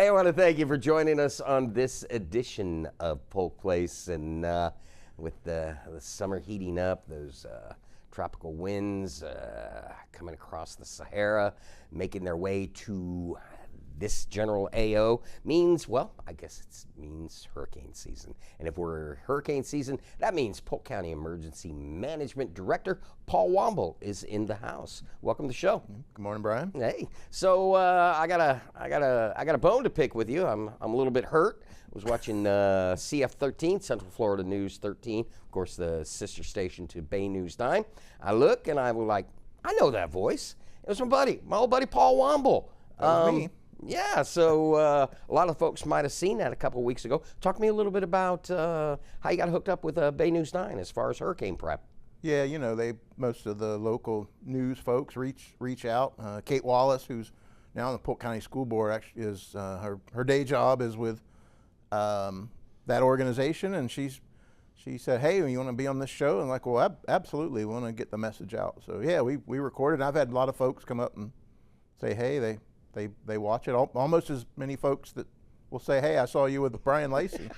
Hey, I want to thank you for joining us on this edition of Polk Place. And with the summer heating up, those tropical winds coming across the Sahara, making their way to this general AO means, well, I guess it means hurricane season. And if we're hurricane season, that means Polk County Emergency Management Director Paul Womble is in the house. Welcome to the show. Good morning, Brian. Hey, so I got a bone to pick with you. I'm a little bit hurt. I was watching CF 13, Central Florida News 13, of course the sister station to Bay News 9. I look and I was like, I know that voice. It was my old buddy Paul Womble. That was me. Yeah, so a lot of folks might have seen that a couple of weeks ago. Talk to me a little bit about how you got hooked up with Bay News 9 as far as hurricane prep. Yeah, you know, most of the local news folks reach out. Kate Wallace, who's now on the Polk County School Board, actually is her day job is with that organization, and she said, "Hey, you want to be on this show?" And I'm like, well, absolutely, we want to get the message out. So yeah, we recorded. I've had a lot of folks come up and say, "Hey, they watch it." Almost as many folks that will say, "Hey, I saw you with Brian Lacey."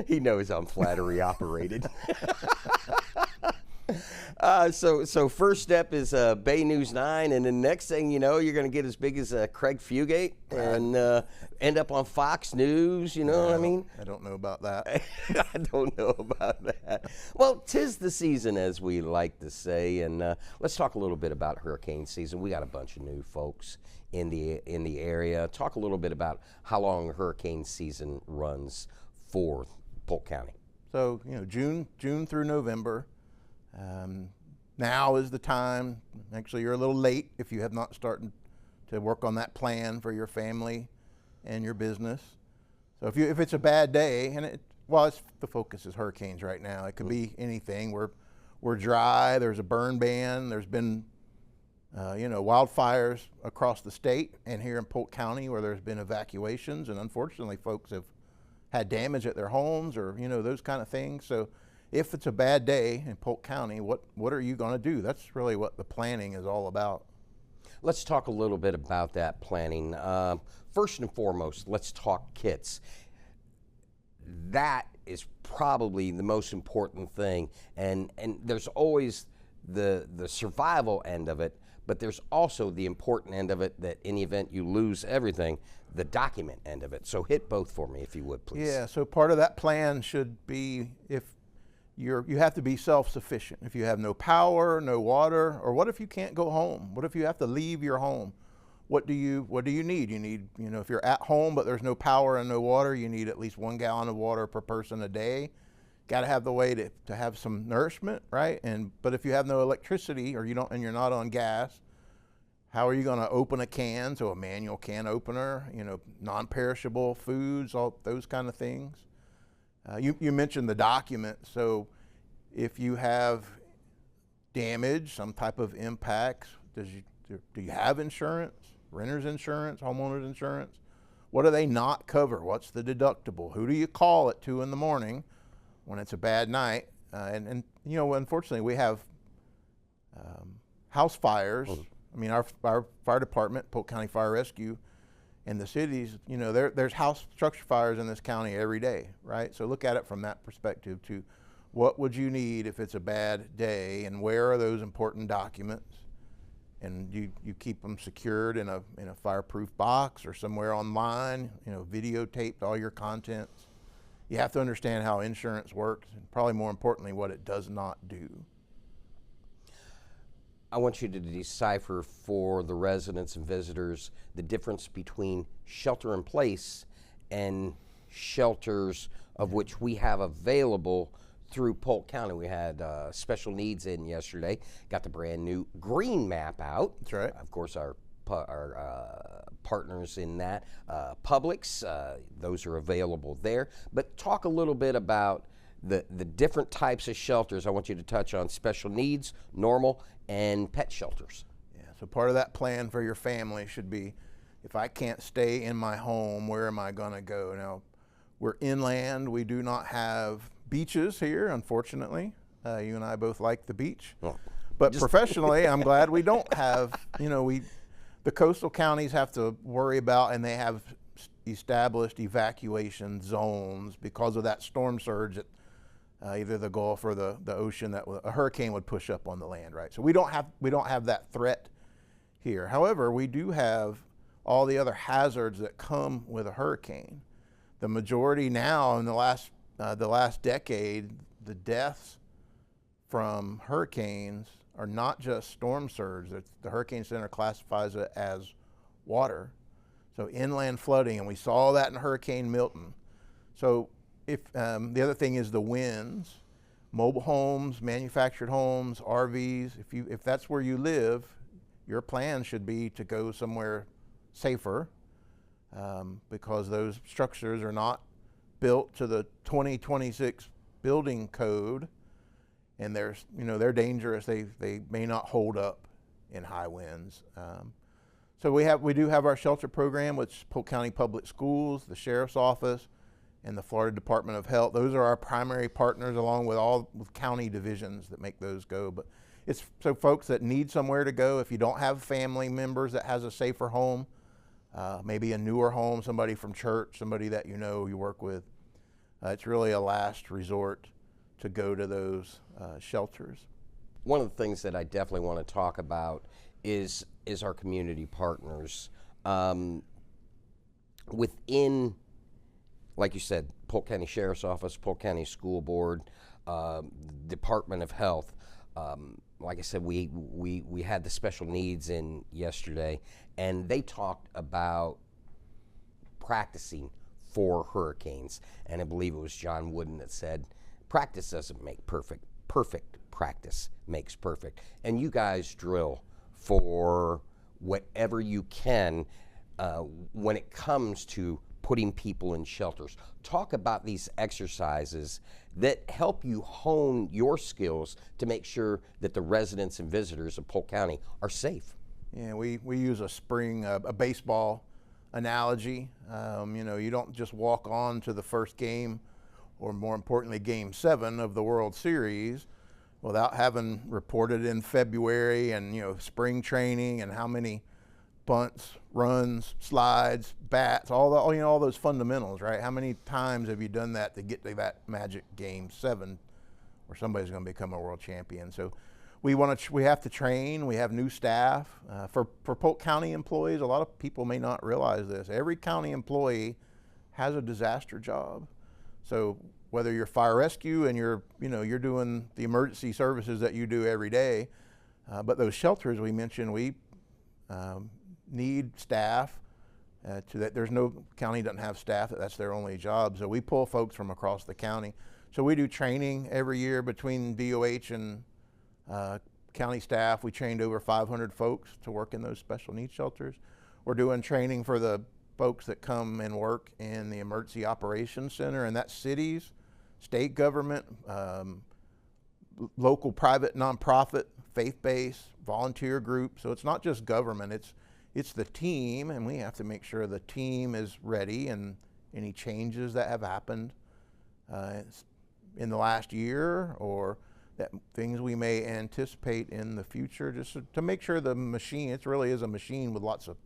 He knows I'm flattery operated. So first step is Bay News 9, and the next thing you know, you're going to get as big as Craig Fugate and end up on Fox News. You know what I mean? I don't know about that. I don't know about that. Well, 'tis the season, as we like to say, and let's talk a little bit about hurricane season. We got a bunch of new folks in the area. Talk a little bit about how long hurricane season runs for Polk County. So June through November. Now is the time. Actually, you're a little late if you have not started to work on that plan for your family and your business. So if it's a bad day, and the focus is hurricanes right now. It could be anything. We're dry. There's a burn ban. There's been wildfires across the state and here in Polk County where there's been evacuations, and unfortunately, folks have had damage at their homes or those kind of things. So if it's a bad day in Polk County, what are you going to do? That's really what the planning is all about. Let's talk a little bit about that planning. First and foremost, let's talk kits. That is probably the most important thing, and there's always the survival end of it, but there's also the important end of it that in the event you lose everything, the document end of it. So hit both for me, if you would, please. Yeah, so part of that plan should be if you have to be self-sufficient. If you have no power, no water, or what if you can't go home? What if you have to leave your home? What do you need? You need, if you're at home but there's no power and no water, you need at least 1 gallon of water per person a day. Got to have the way to have some nourishment, right? But if you have no electricity and you're not on gas, how are you going to open a can? So a manual can opener, non-perishable foods, all those kind of things. You mentioned the document. So if you have damage, some type of impacts, do you have insurance, renter's insurance, homeowner's insurance? What do they not cover? What's the deductible? Who do you call at 2 in the morning when it's a bad night? Unfortunately, we have house fires. I mean, our fire department, Polk County Fire Rescue, and the cities, there's house structure fires in this county every day, right? So look at it from that perspective to what would you need if it's a bad day, and where are those important documents? And you keep them secured in a fireproof box or somewhere online, videotaped all your contents. You have to understand how insurance works, and probably more importantly, what it does not do. I want you to decipher for the residents and visitors the difference between shelter in place and shelters of which we have available through Polk County. We had special needs in yesterday, got the brand new green map out. That's right. Of course, our partners in that, Publix, those are available there. But talk a little bit about the different types of shelters. I want you to touch on special needs, normal, and pet shelters. Yeah, so part of that plan for your family should be, if I can't stay in my home, where am I going to go? Now, we're inland. We do not have beaches here, unfortunately. You and I both like the beach. Well, but professionally, I'm glad we don't have, the coastal counties have to worry about, and they have established evacuation zones because of that storm surge at either the Gulf or the ocean that a hurricane would push up on the land, right? So we don't have that threat here. However, we do have all the other hazards that come with a hurricane. The majority now in the last decade, the deaths from hurricanes are not just storm surge. The Hurricane Center classifies it as water. So inland flooding, and we saw that in Hurricane Milton. So if the other thing is the winds, mobile homes, manufactured homes, RVs. If that's where you live, your plan should be to go somewhere safer, because those structures are not built to the 2026 building code, and they're dangerous. They may not hold up in high winds. So we do have our shelter program, which Polk County Public Schools, the Sheriff's Office, and the Florida Department of Health. Those are our primary partners, along with all county divisions that make those go. But it's so folks that need somewhere to go. If you don't have family members that has a safer home, maybe a newer home, somebody from church, somebody that you work with, it's really a last resort to go to those shelters. One of the things that I definitely want to talk about is our community partners. Within, like you said, Polk County Sheriff's Office, Polk County School Board, Department of Health. Like I said, we had the special needs in yesterday, and they talked about practicing for hurricanes. And I believe it was John Wooden that said, practice doesn't make perfect. Perfect practice makes perfect. And you guys drill for whatever you can when it comes to putting people in shelters. Talk about these exercises that help you hone your skills to make sure that the residents and visitors of Polk County are safe. Yeah, we use a baseball analogy. You don't just walk on to the first game, or more importantly, Game 7 of the World Series, without having reported in February and spring training and how many bunts, runs, slides, bats, all those fundamentals, right? How many times have you done that to get to that magic Game 7 where somebody's going to become a world champion? So we have to train. We have new staff. For Polk County employees, a lot of people may not realize this. Every county employee has a disaster job. So whether you're fire rescue and you're doing the emergency services that you do every day, but those shelters we mentioned, we need staff. There's no county doesn't have staff that's their only job. So we pull folks from across the county. So we do training every year between DOH and county staff. We trained over 500 folks to work in those special needs shelters. We're doing training for the folks that come and work in the Emergency Operations Center, and that's cities, state government, local private nonprofit, faith-based, volunteer group. So it's not just government, it's the team, and we have to make sure the team is ready, and any changes that have happened in the last year, or that things we may anticipate in the future, just to make sure the machine, it really is a machine with lots of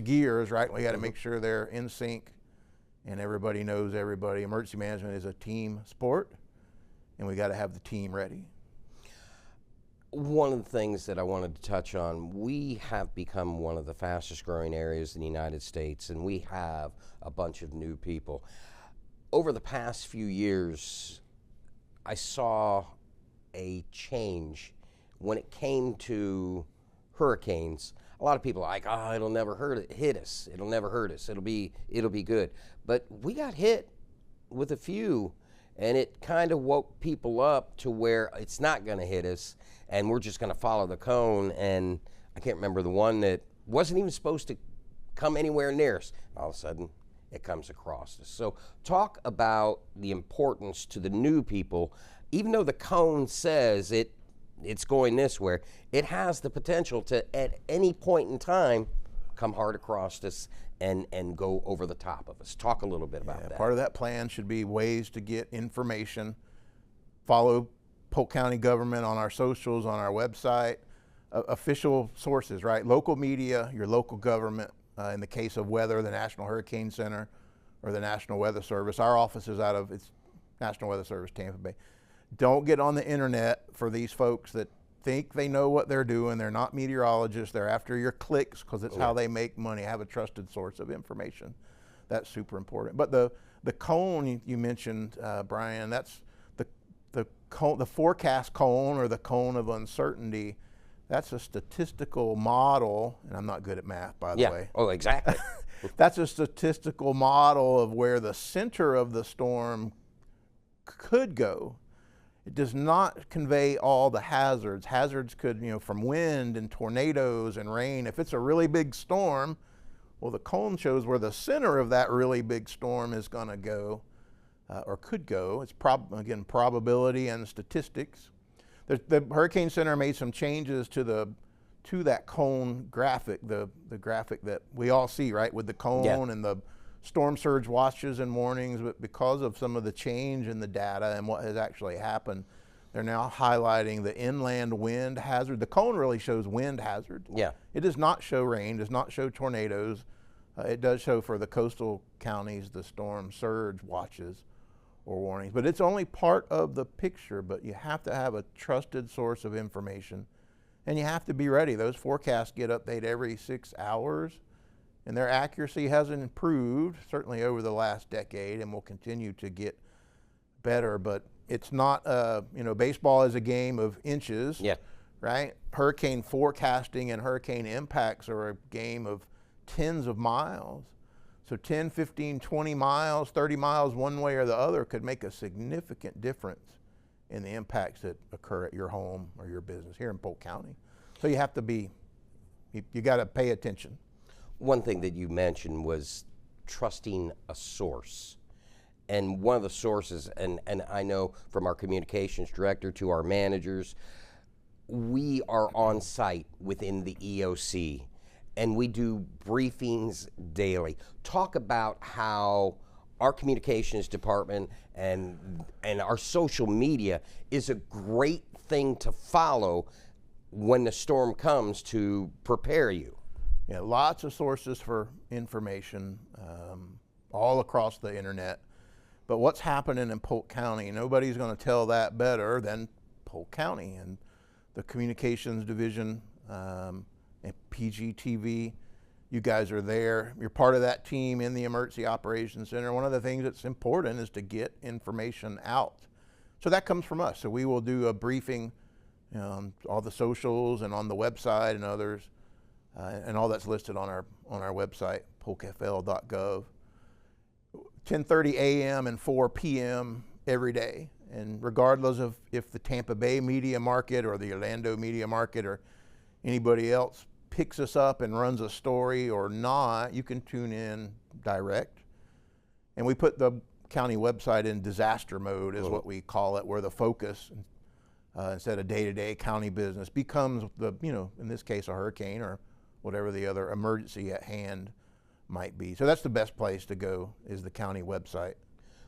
gears, right? We got to make sure they're in sync and everybody knows everybody. Emergency management is a team sport, and we got to have the team ready. One of the things that I wanted to touch on, we have become one of the fastest growing areas in the United States, and we have a bunch of new people. Over the past few years, I saw a change when it came to hurricanes. A lot of people are like, oh, it'll never hit us. It'll never hurt us. It'll be good. But we got hit with a few, and it kind of woke people up to where it's not going to hit us, and we're just going to follow the cone. And I can't remember the one that wasn't even supposed to come anywhere near us. All of a sudden, it comes across us. So talk about the importance to the new people. Even though the cone says it's going this way, it has the potential to, at any point in time, come hard across us and go over the top of us. Talk a little bit about that. Part of that plan should be ways to get information. Follow Polk County government on our socials, on our website. official sources, right? Local media, your local government. In the case of weather, the National Hurricane Center or the National Weather Service. Our office is out of it's National Weather Service, Tampa Bay. Don't get on the internet for these folks that think they know what they're doing. They're not meteorologists. They're after your clicks because it's how they make money. Have a trusted source of information. That's super important. But the cone you mentioned, Brian, that's the forecast cone or the cone of uncertainty. That's a statistical model, and I'm not good at math, by the way. Oh, exactly. That's a statistical model of where the center of the storm could go. It does not convey all the hazards. Hazards could, from wind and tornadoes and rain. If it's a really big storm, well, the cone shows where the center of that really big storm is going to go, or could go. It's again probability and statistics. The Hurricane Center made some changes to that cone graphic, the graphic that we all see, right, with the cone and the storm surge watches and warnings. But because of some of the change in the data and what has actually happened, they're now highlighting the inland wind hazard. The cone really shows wind hazard. Yeah. It does not show rain, does not show tornadoes. It does show for the coastal counties the storm surge watches or warnings. But it's only part of the picture, but you have to have a trusted source of information, and you have to be ready. Those forecasts get updated every 6 hours, and their accuracy hasn't improved, certainly over the last decade, and will continue to get better. But it's not, baseball is a game of inches, right? Hurricane forecasting and hurricane impacts are a game of tens of miles. So 10, 15, 20 miles, 30 miles one way or the other could make a significant difference in the impacts that occur at your home or your business here in Polk County. So you have to you got to pay attention. One thing that you mentioned was trusting a source. And one of the sources, and I know from our communications director to our managers, we are on site within the EOC. And we do briefings daily. Talk about how our communications department and our social media is a great thing to follow when the storm comes to prepare you. Yeah, lots of sources for information all across the internet. But what's happening in Polk County, nobody's going to tell that better than Polk County and the communications division. And PGTV, you guys are there. You're part of that team in the Emergency Operations Center. One of the things that's important is to get information out. So that comes from us. So we will do a briefing on all the socials and on the website and others, and all that's listed on our website, polkfl.gov. 10:30 a.m. and 4 p.m. every day. And regardless of if the Tampa Bay media market or the Orlando media market or anybody else picks us up and runs a story or not, you can tune in direct. And we put the county website in disaster mode is what we call it, where the focus, instead of day-to-day county business, becomes in this case a hurricane or whatever the other emergency at hand might be. So that's the best place to go, is the county website.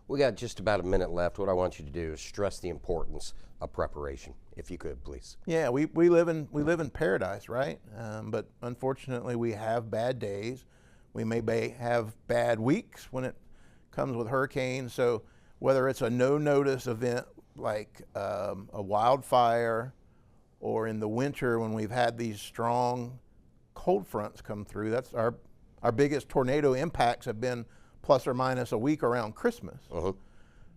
We got just about a minute left. What I want you to do is stress the importance of preparation, if you could, please. Yeah, we live in paradise, right? But unfortunately, we have bad days. We may have bad weeks when it comes with hurricanes. So whether it's a no-notice event like a wildfire, or in the winter when we've had these strong cold fronts come through, that's our biggest tornado impacts have been plus or minus a week around Christmas.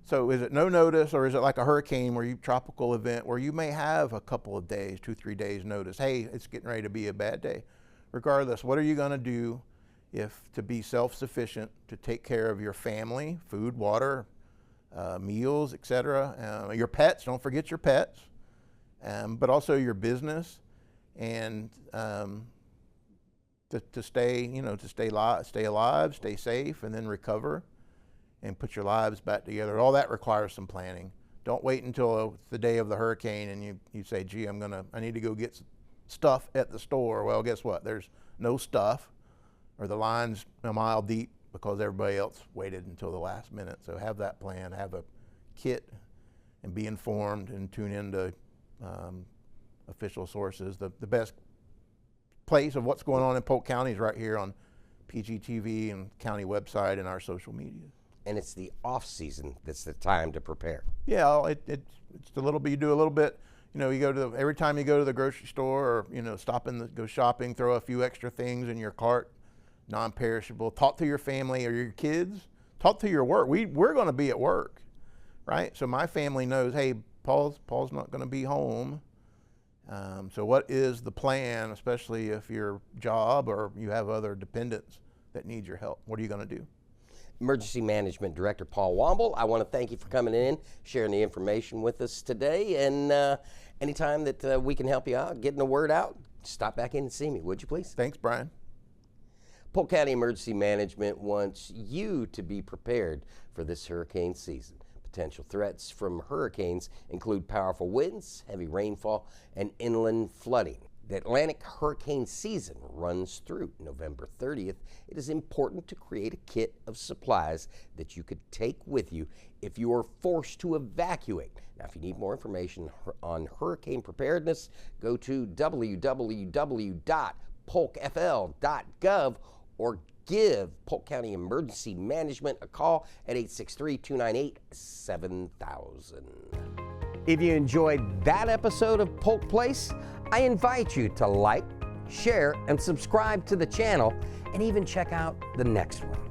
So is it no notice, or is it like a hurricane tropical event where you may have a couple of days, 2-3 days notice, hey, it's getting ready to be a bad day. Regardless, what are you going to do to be self-sufficient, to take care of your family, food, water, meals, etc. Your pets, don't forget your pets, but also your business, and to stay alive, stay safe, and then recover and put your lives back together. All that requires some planning. Don't wait until the day of the hurricane and you say, gee, I need to go get stuff at the store. Well, guess what? There's no stuff, or the line's a mile deep because everybody else waited until the last minute. So have that plan, have a kit, and be informed, and tune into official sources. The best place of what's going on in Polk County is right here on PGTV and county website and our social media. And it's the off season that's the time to prepare. Yeah, it's a little bit. You do a little bit. You know, you go to every time you go to the grocery store, or go shopping, throw a few extra things in your cart, non-perishable. Talk to your family or your kids. Talk to your work. We're going to be at work, right? So my family knows, hey, Paul's not going to be home. So what is the plan, especially if your job or you have other dependents that need your help? What are you going to do? Emergency Management Director Paul Womble, I want to thank you for coming in, sharing the information with us today. And anytime that we can help you out, getting the word out, stop back in and see me, would you please? Thanks, Brian. Polk County Emergency Management wants you to be prepared for this hurricane season. Potential threats from hurricanes include powerful winds, heavy rainfall, and inland flooding. The Atlantic hurricane season runs through November 30th. It is important to create a kit of supplies that you could take with you if you are forced to evacuate. Now, if you need more information on hurricane preparedness, go to www.polkfl.gov or give Polk County Emergency Management a call at 863-298-7000. If you enjoyed that episode of Polk Place, I invite you to like, share, and subscribe to the channel, and even check out the next one.